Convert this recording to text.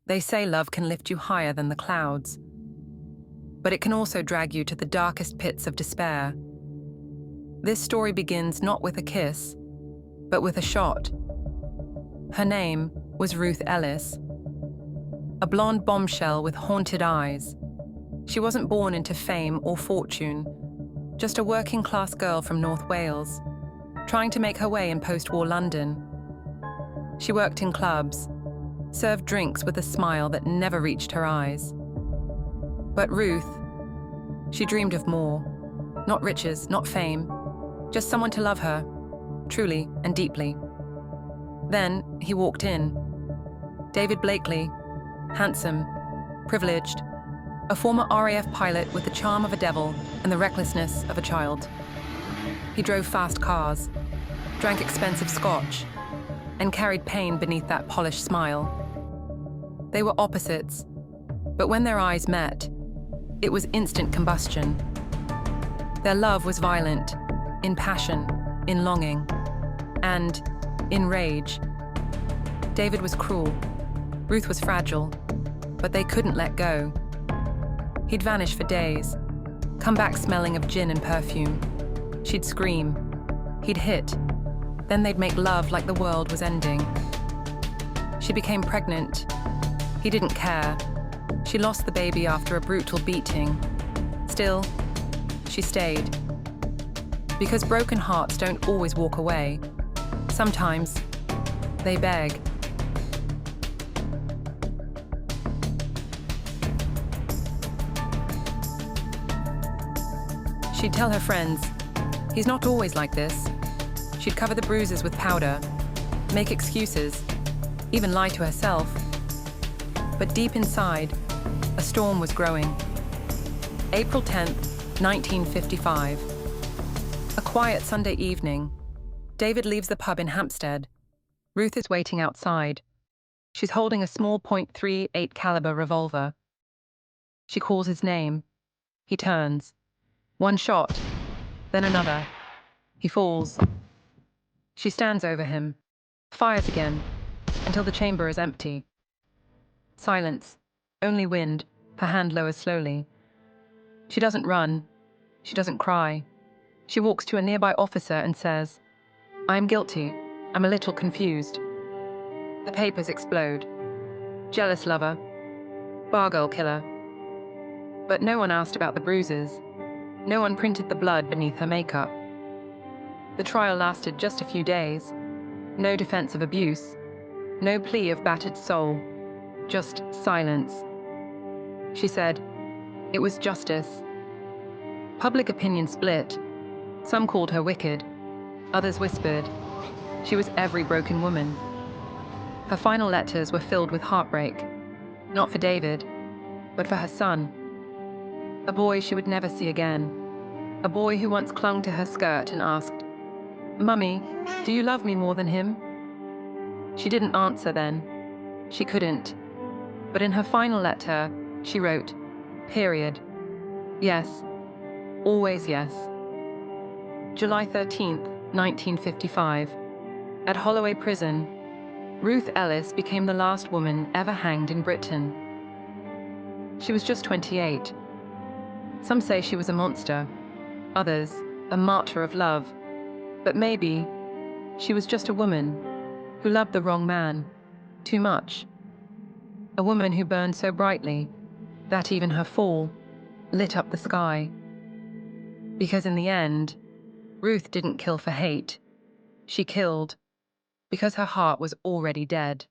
They say love can lift you higher than the clouds, but it can also drag you to the darkest pits of despair. This story begins not with a kiss, but with a shot. Her name was Ruth Ellis, a blonde bombshell with haunted eyes. She wasn't born into fame or fortune, just a working-class girl from North Wales, trying to make her way in post-war London. She worked in clubs, served drinks with a smile that never reached her eyes. But Ruth, she dreamed of more. Not riches, not fame, just someone to love her, truly and deeply. Then he walked in. David Blakely, handsome, privileged, a former RAF pilot with the charm of a devil and the recklessness of a child. He drove fast cars, drank expensive scotch, and carried pain beneath that polished smile. They were opposites, but when their eyes met, it was instant combustion. Their love was violent, in passion, in longing, and in rage. David was cruel, Ruth was fragile, but they couldn't let go. He'd vanish for days, come back smelling of gin and perfume. She'd scream, he'd hit, then they'd make love like the world was ending. She became pregnant. He didn't care. She lost the baby after a brutal beating. Still, she stayed. Because broken hearts don't always walk away. Sometimes, they beg. She'd tell her friends, "He's not always like this." She'd cover the bruises with powder, make excuses, even lie to herself. But deep inside, a storm was growing. April 10th, 1955. A quiet Sunday evening. David leaves the pub in Hampstead. Ruth is waiting outside. She's holding a small .38 caliber revolver. She calls his name. He turns. One shot, then another. He falls. She stands over him, fires again, until the chamber is empty. Silence, only wind, her hand lowers slowly. She doesn't run, she doesn't cry. She walks to a nearby officer and says, "I am guilty, I'm a little confused." The papers explode. Jealous lover, bargirl killer. But no one asked about the bruises. No one printed the blood beneath her makeup. The trial lasted just a few days. No defense of abuse. No plea of battered soul. Just silence. She said, "It was justice." Public opinion split. Some called her wicked. Others whispered, she was every broken woman. Her final letters were filled with heartbreak. Not for David, but for her son. A boy she would never see again. A boy who once clung to her skirt and asked, "Mummy, do you love me more than him?" She didn't answer then. She couldn't. But in her final letter, she wrote, "Period. Yes. Always yes." July 13th, 1955. At Holloway Prison, Ruth Ellis became the last woman ever hanged in Britain. She was just 28. Some say she was a monster, others, a martyr of love. But maybe she was just a woman who loved the wrong man too much. A woman who burned so brightly that even her fall lit up the sky. Because in the end, Ruth didn't kill for hate. She killed because her heart was already dead.